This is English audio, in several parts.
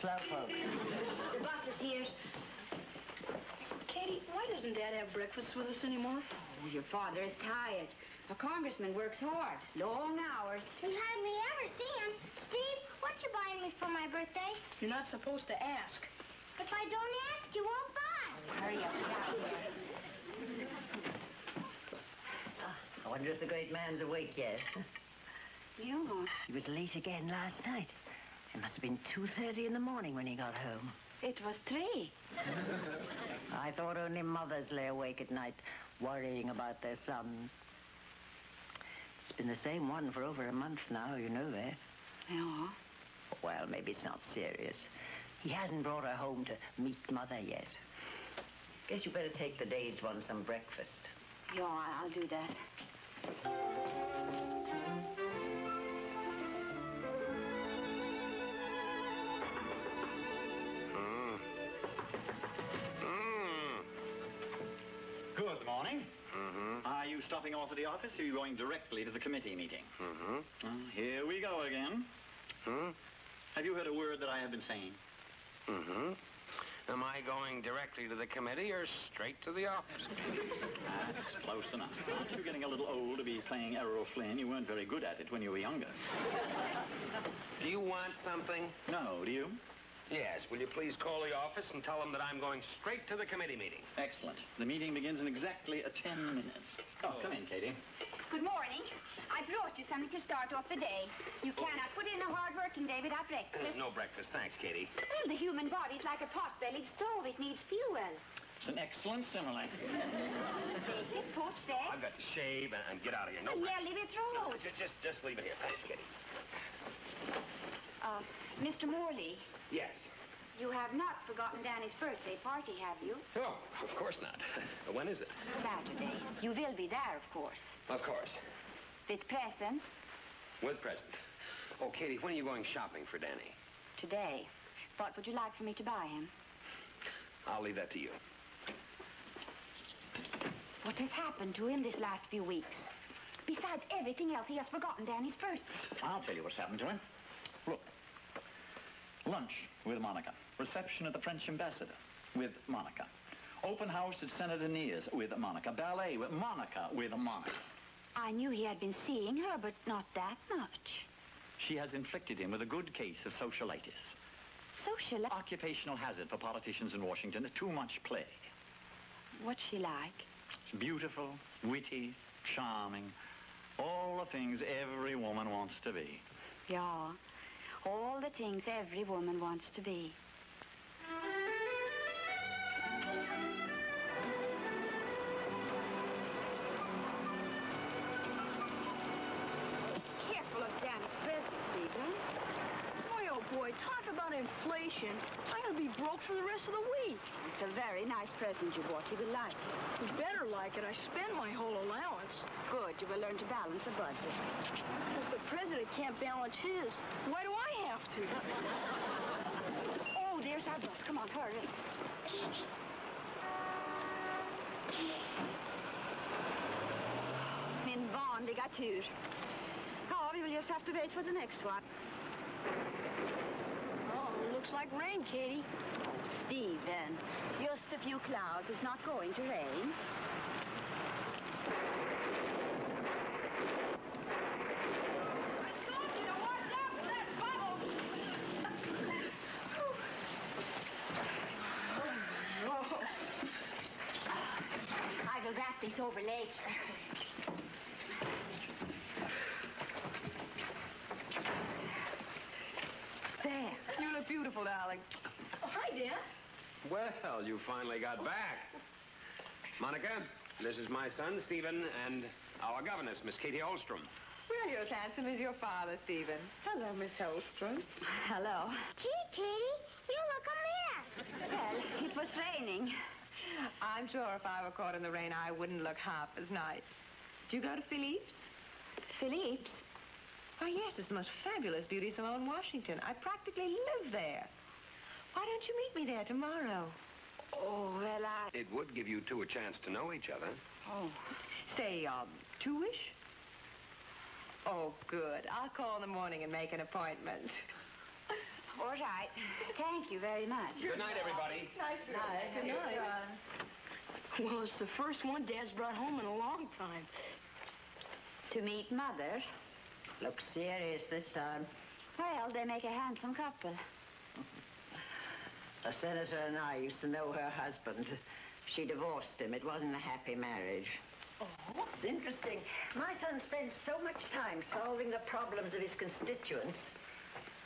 Slowpoke. The bus is here. Katy, why doesn't Dad have breakfast with us anymore? Oh, your father is tired. A congressman works hard. Long hours. We hardly ever see him. Steve, what you buying me for my birthday? You're not supposed to ask. If I don't ask, you won't buy. Hurry up, get out there. I wonder if the great man's awake yet. You? He was late again last night. It must have been 2:30 in the morning when he got home. It was 3. I thought only mothers lay awake at night worrying about their sons. It's been the same one for over a month now, you know that. Yeah. Well, maybe it's not serious. He hasn't brought her home to meet Mother yet. Guess you better take the dazed one some breakfast. Yeah, I'll do that. Good morning. Are you stopping off at the office, or are you going directly to the committee meeting? Here we go again. Have you heard a word that I have been saying? Am I going directly to the committee or straight to the office? That's close enough. Aren't you getting a little old to be playing Errol Flynn? You weren't very good at it when you were younger. Do you want something? No, do you? Yes. Will you please call the office and tell them that I'm going straight to the committee meeting? Excellent. The meeting begins in exactly 10 minutes. Oh, come in, Katy. Good morning. I brought you something to start off the day. You cannot put in a hard working day without breakfast. No breakfast, thanks, Katy. Well, the human body's like a pot-bellied stove. It needs fuel. It's an excellent simile. Bake it, poached egg. I've got to shave and get out of here. No Jelly with rolls. Just leave it here. Thanks, Katy. Mr. Morley, Yes. you have not forgotten Danny's birthday party, have you? Oh, of course not. When is it? Saturday. You will be there, of course. Of course. With present. With present. Oh, Katy, when are you going shopping for Danny? Today. What would you like for me to buy him? I'll leave that to you. What has happened to him this last few weeks? Besides everything else, he has forgotten Danny's birthday. I'll tell you what's happened to him. Look. Lunch with Monica. Reception at the French ambassador with Monica. Open house at Senator Near's with Monica. Ballet with Monica with Monica. I knew he had been seeing her, but not that much. She has inflicted him with a good case of socialitis. Socialite? Occupational hazard for politicians in Washington. Too much play. What's she like? Beautiful, witty, charming. All the things every woman wants to be. Yeah. All the things every woman wants to be. Careful of Danny's present, Stephen. Boy, oh boy, talk about inflation. I'm going to be broke for the rest of the week. It's a very nice present you bought. He will like it. You better like it. I spent my whole allowance. Good. You will learn to balance a budget. If the president can't balance his, why do I have to? Oh, there's our bus. Come on, hurry. Min vanliga tur. Ja, vi will just have to wait for the next one. Oh, it looks like rain, Katy. Stephen, just a few clouds. It's not going to rain. I will wrap this over later. There. You look beautiful, darling. Oh, hi, Dad. Well, you finally got back. Monica, this is my son, Stephen, and our governess, Miss Katy Holstrom. Well, you're as handsome as your father, Stephen. Hello, Miss Holstrom. Hello. Gee, Katy, you look a mess. Well, it was raining. I'm sure if I were caught in the rain, I wouldn't look half as nice. Do you go to Philippe's? Philippe's? Oh, yes, it's the most fabulous beauty salon in Washington. I practically live there. Why don't you meet me there tomorrow? Oh, well, It would give you two a chance to know each other. Oh. Say, 2-ish? Oh, good. I'll call in the morning and make an appointment. All right. Thank you very much. Good night, everybody. Good night. Well, it's the first one Dad's brought home in a long time. To meet Mother. Looks serious this time. Well, they make a handsome couple. The senator and I used to know her husband. She divorced him. It wasn't a happy marriage. Oh, it's interesting. My son spends so much time solving the problems of his constituents.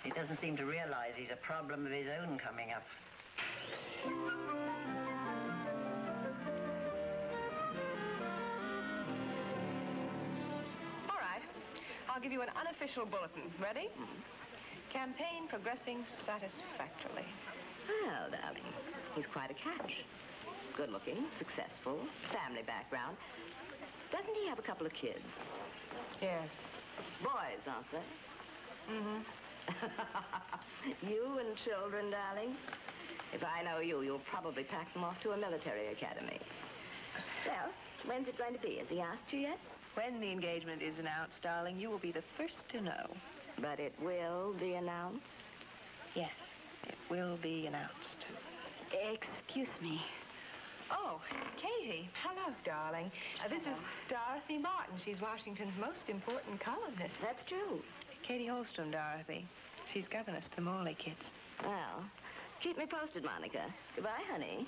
He doesn't seem to realize he's a problem of his own coming up. All right. I'll give you an unofficial bulletin. Ready? Campaign progressing satisfactorily. Well, darling, he's quite a catch. Good-looking, successful, family background. Doesn't he have a couple of kids? Yes. Boys, aren't they? Mm-hmm. You and children, darling. If I know you, you'll probably pack them off to a military academy. Well, when's it going to be? Has he asked you yet? When the engagement is announced, darling, you will be the first to know. But it will be announced? Yes, it will be announced. Excuse me. Oh, Katy. Hello, darling. This is Dorothy Martin. She's Washington's most important columnist. That's true. Katy Holstrom, Dorothy. She's governess to the Morley kids. Well, keep me posted, Monica. Goodbye, honey.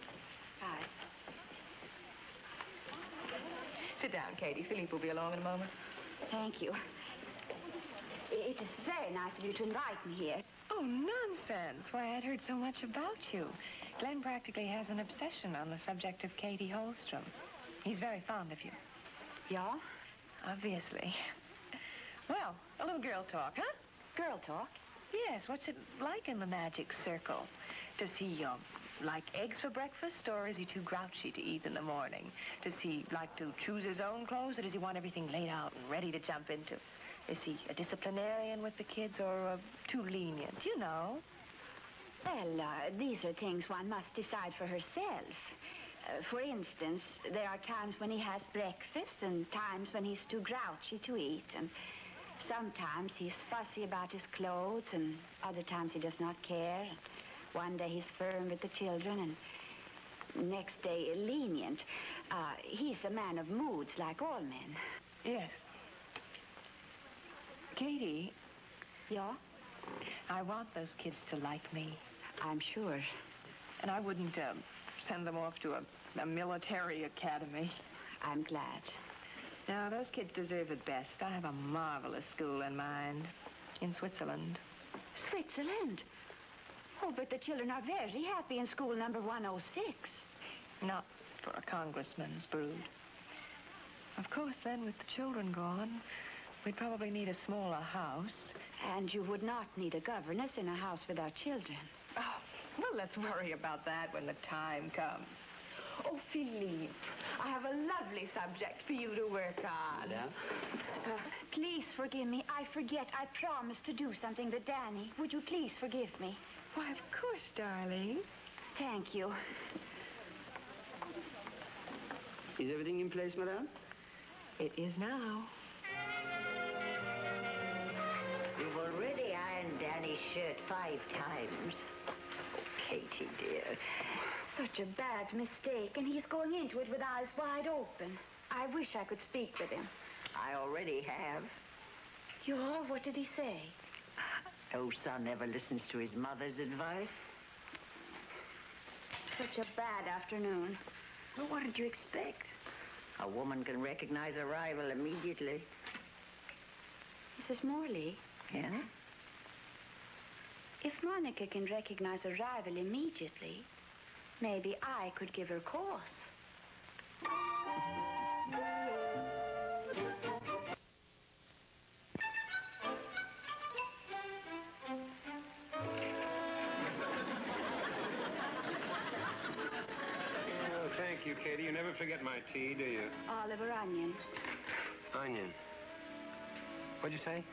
Bye. Sit down, Katy. Philippe will be along in a moment. Thank you. It is very nice of you to invite me here. Oh, nonsense. Why, I'd heard so much about you. Glen practically has an obsession on the subject of Katy Holstrom. He's very fond of you. Yeah? Obviously. Well, a little girl talk, huh? Girl talk? Yes, what's it like in the magic circle? Does he, like eggs for breakfast, or is he too grouchy to eat in the morning? Does he like to choose his own clothes, or does he want everything laid out and ready to jump into? Is he a disciplinarian with the kids, or too lenient? You know. Well, these are things one must decide for herself. For instance, there are times when he has breakfast and times when he's too grouchy to eat. And sometimes he's fussy about his clothes and other times he does not care. One day he's firm with the children and next day lenient. He's a man of moods like all men. Yes. Katy. Yeah? I want those kids to like me. I'm sure. And I wouldn't send them off to a military academy. I'm glad. Now, those kids deserve it best. I have a marvelous school in mind. In Switzerland. Switzerland? Oh, but the children are very happy in school number 106. Not for a congressman's brood. Of course, then, with the children gone, we'd probably need a smaller house. And you would not need a governess in a house without children. Oh, well, let's worry about that when the time comes. Oh, Philippe, I have a lovely subject for you to work on. Yeah? Please forgive me. I forget. I promised to do something with Danny. Would you please forgive me? Why, of course, darling. Thank you. Is everything in place, madame? It is now. You've already ironed Danny's shirt 5 times. Oh, Katy, dear. Such a bad mistake, and he's going into it with eyes wide open. I wish I could speak with him. I already have. Yeah, what did he say? No son ever listens to his mother's advice. Such a bad afternoon. Well, what did you expect? A woman can recognize a rival immediately. Mrs. Morley, Yeah? if Monica can recognize a rival immediately, maybe I could give her cause. Oh, thank you, Katy. You never forget my tea, do you? Olive or onion? Onion. What'd you say?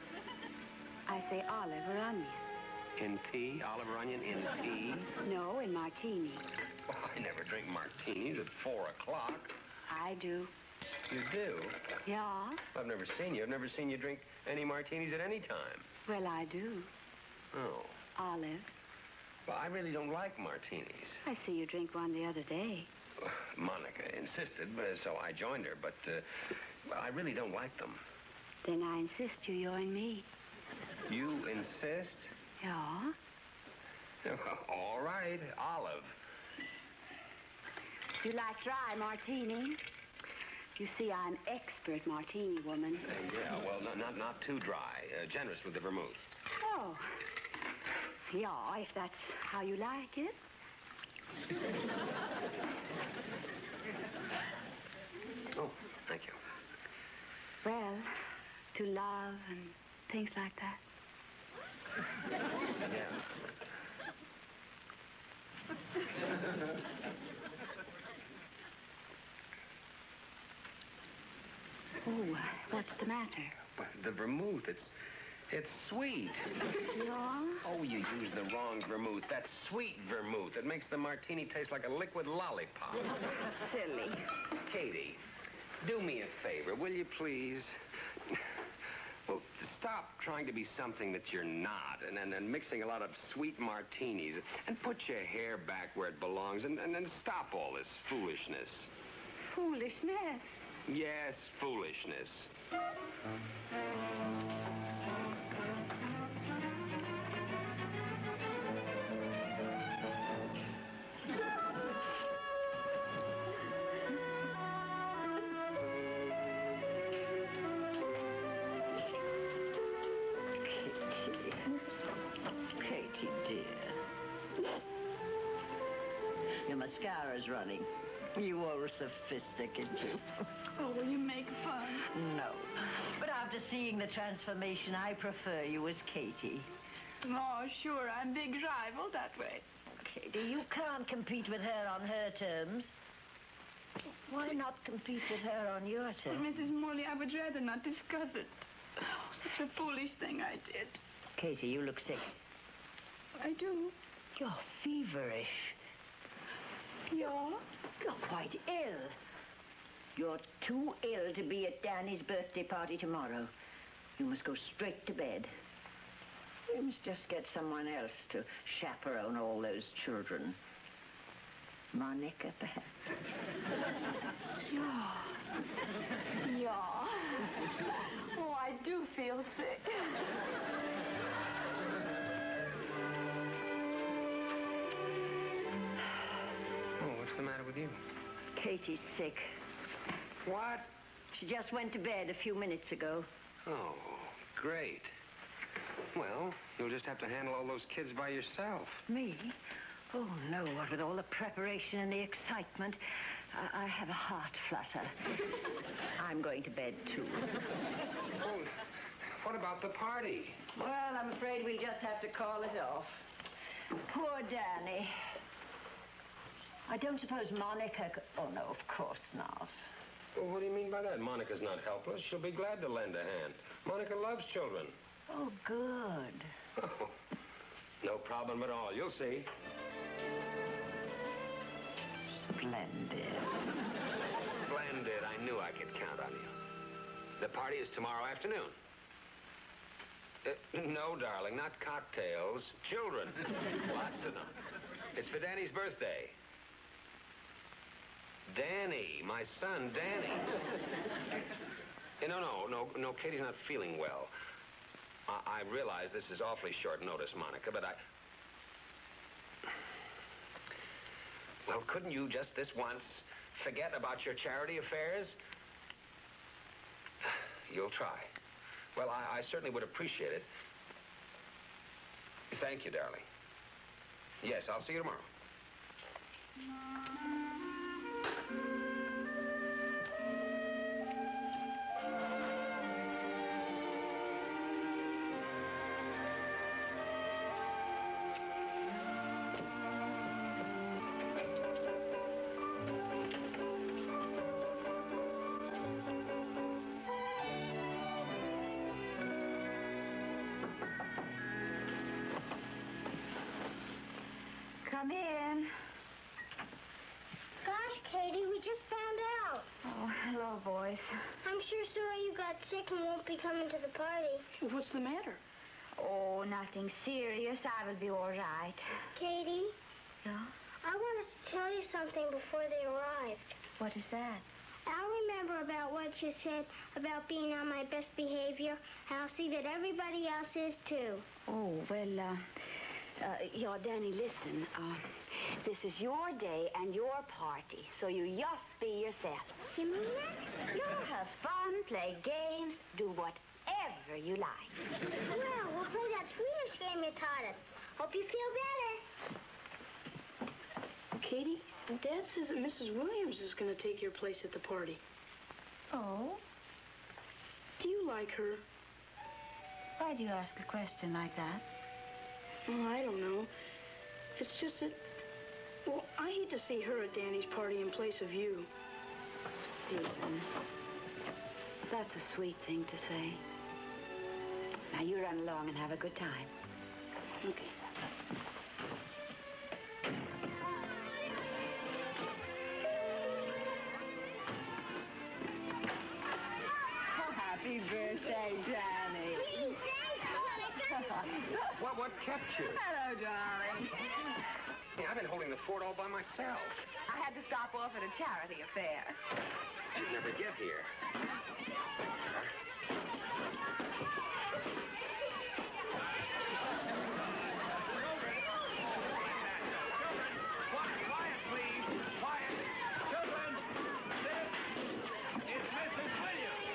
I say olive or onion. In tea? Olive or onion in tea? No, in martini. Oh, I never drink martinis at 4 o'clock. I do. You do? Yeah? I've never seen you. I've never seen you drink any martinis at any time. Well, I do. Oh. Olive. Well, I really don't like martinis. I see you drink one the other day. Monica insisted, so I joined her, but well, I really don't like them. Then I insist you join me. You insist? Ja. All right, Olive. You like dry martini? You see, I'm expert martini woman. Yeah, well, not too dry. Generous with the vermouth. Oh. Yeah, if that's how you like it. Oh, thank you. Well, to love and things like that. Yeah. Oh, what's the matter? But the vermouth, it's sweet. Yeah? Oh, you use the wrong vermouth. That's sweet vermouth. It makes the martini taste like a liquid lollipop. Silly. Katy, do me a favor, will you please? Well, stop trying to be something that you're not, and then mixing a lot of sweet martinis, and put your hair back where it belongs, and then stop all this foolishness. Foolishness? Yes, foolishness. Katy, dear. Your mascara's running. You are sophisticated, you. Oh, will you make fun? No. But after seeing the transformation, I prefer you as Katy. Oh, sure. I'm big rival that way. Katy, you can't compete with her on her terms. Why not compete with her on your Well, terms? Mrs. Morley, I would rather not discuss it. Oh, such a foolish thing I did. Katy, you look sick. I do. You're feverish. Yeah? You're quite ill. You're too ill to be at Danny's birthday party tomorrow. You must go straight to bed. You must just get someone else to chaperone all those children. Monica, perhaps. Yeah. Yeah. Oh, I do feel sick. Oh, what's the matter with you? Katy's sick. What? She just went to bed a few minutes ago. Oh, great. Well, you'll just have to handle all those kids by yourself. Me? Oh, no, what with all the preparation and the excitement, I have a heart flutter. I'm going to bed, too. Oh, what about the party? Well, I'm afraid we'll just have to call it off. Poor Danny. I don't suppose Monica Oh, no, of course not. Well, what do you mean by that? Monica's not helpless. She'll be glad to lend a hand. Monica loves children. Oh, good. Oh, no problem at all. You'll see. Splendid. Splendid. I knew I could count on you. The party is tomorrow afternoon. No, darling, not cocktails. Children. Lots of them. It's for Danny's birthday. Danny, my son, Danny. No, Katy's not feeling well. I realize this is awfully short notice, Monica, but Well, couldn't you just this once forget about your charity affairs? You'll try. Well, I certainly would appreciate it. Thank you, darling. Yes, I'll see you tomorrow. Come in. Gosh, Katy, we just found out. Oh, hello, boys. I'm sure sorry you got sick and won't be coming to the party. What's the matter? Oh, nothing serious. I will be all right. Katy, something before they arrived. What is that? I'll remember about what you said about being on my best behavior, and I'll see that everybody else is too. Oh, well, Danny, listen. This is your day and your party, so you just be yourself. You mean that? You'll have fun, play games, do whatever you like. Well, we'll play that Swedish game you taught us. Hope you feel better. Katy, Dad says that Mrs. Williams is going to take your place at the party. Oh? Do you like her? Why do you ask a question like that? Oh, I don't know. It's just that, well, I hate to see her at Danny's party in place of you. Stephen, that's a sweet thing to say. Now, you run along and have a good time. Okay. Oh, happy birthday, Danny. What kept you? Hello, darling. Yeah, I've been holding the fort all by myself. I had to stop off at a charity affair. You'd never get here. Quiet, please. Quiet. Children, this is Mrs. Williams.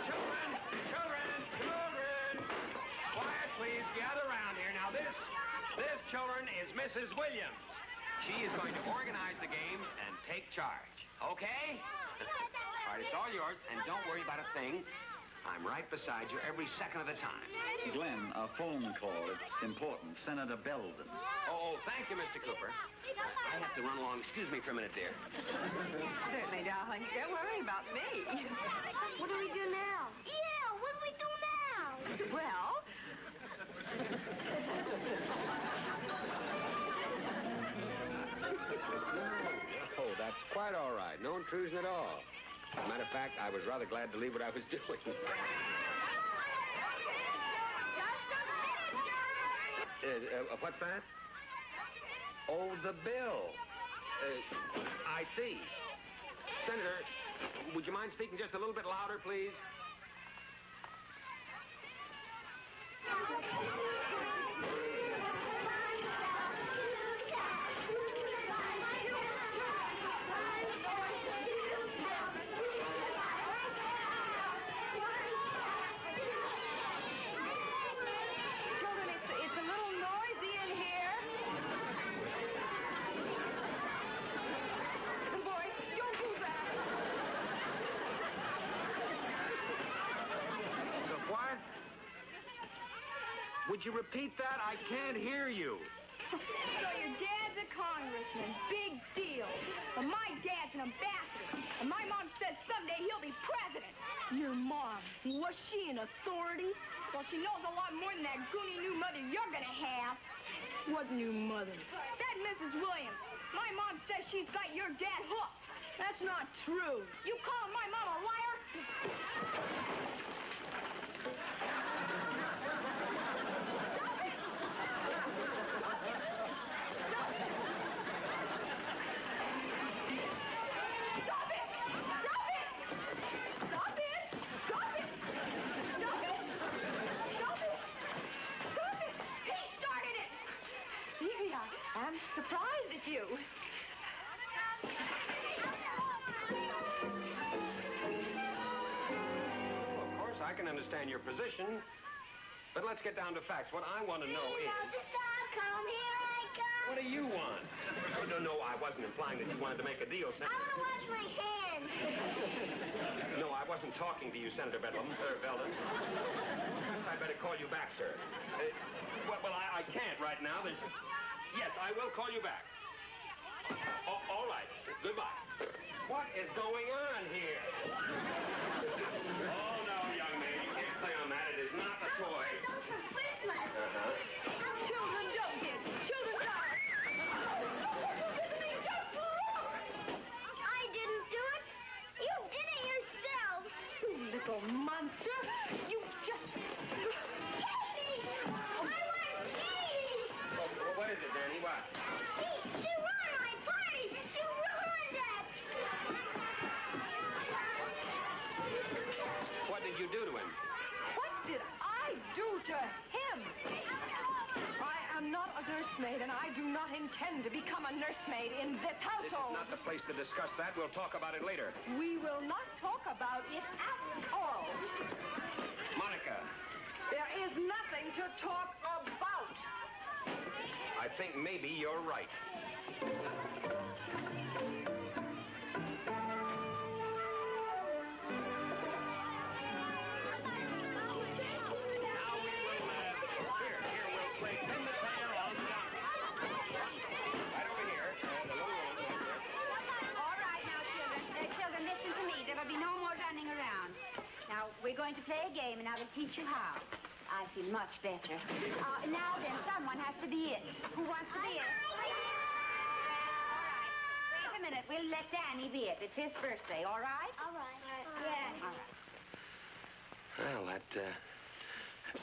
Children. Quiet, please. Gather around here. Now, this, children, is Mrs. Williams. She is going to organize the games and take charge. Okay? All right, it's all yours, and don't worry about a thing. I'm right beside you every second of the time. Glen, a phone call. It's important. Senator Belden. Oh, thank you, Mr. Cooper. I have to run along. Excuse me for a minute, dear. Certainly, darling. Don't worry about me. What do we do now? Yeah, what do we do now? Well, Oh, that's quite all right. No intrusion at all. As a matter of fact, I was rather glad to leave what I was doing. What's that? Oh, the bill. I see. Senator, would you mind speaking just a little bit louder, please? children, it's a little noisy in here. Boy, don't do that. What? Would you repeat that? I can't hear you. So your dad's a congressman. Big deal. But my dad's an ambassador. And my mom said someday he'll be president. Your mom, was she an authority? Well, she knows a lot more than that goony new mother you're gonna have. What new mother? That Mrs. Williams. My mom says she's got your dad hooked. That's not true. You calling my mom a liar? I'm surprised at you. Well, of course, I can understand your position. But let's get down to facts. What I want to know is... Come, here I come. What do you want? No, I wasn't implying that you wanted to make a deal, I Senator. want to wash my hands. No, I wasn't talking to you, Senator Belden. I'd better call you back, sir. Well, I can't right now. Yes, I will call you back. Oh, all right. Goodbye. What is going on here? Oh, no, young man. You can't play on that. It is not a toy. Those for Christmas. Children don't get. Children don't. I didn't do it. You did it yourself. You little monster. You just... Katy! I want Katy! What is it, Danny? What? She ruined my party nursemaid, and I do not intend to become a nursemaid in this household. This is not the place to discuss that. We'll talk about it later. We will not talk about it at all. Monica. There is nothing to talk about. I think maybe you're right. We're going to play a game, and I will teach you how. I feel much better. Now then, someone has to be it. Who wants to be it? All right. Wait a minute. We'll let Danny be it. It's his birthday, all right? All right. Yeah. All right. Well, that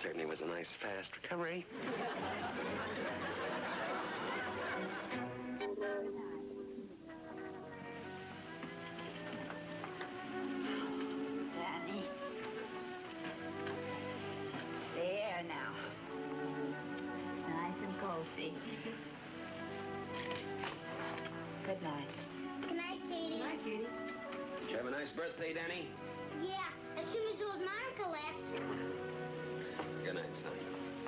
certainly was a nice, fast recovery. Now. Nice and cozy. Good night. Good night, Katy. Good night, Katy. Did you have a nice birthday, Danny? Yeah, as soon as old Monica left. Good night, son.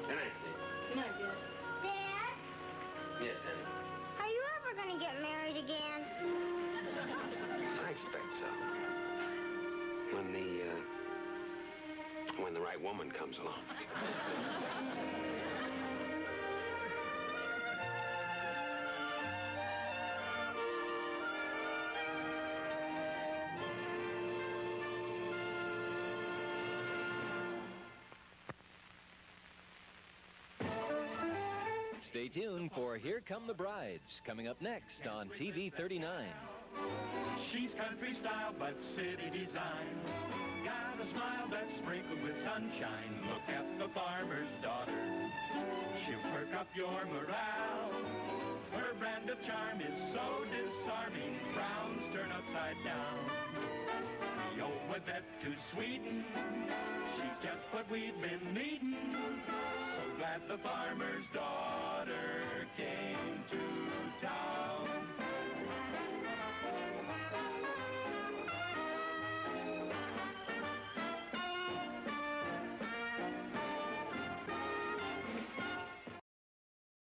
Good night, Steve. Good night, Dad. Dad? Yes, Danny. Are you ever going to get married again? I expect so. When the right woman comes along. Stay tuned for Here Come the Brides, coming up next on TV 39. She's country style, but city design. Got a smile that's sprinkled with sunshine. Look at the farmer's daughter. She'll perk up your morale. Her brand of charm is so disarming. Browns turn upside down. The old Wadette to sweeten. She's just what we've been needing. So glad the farmer's daughter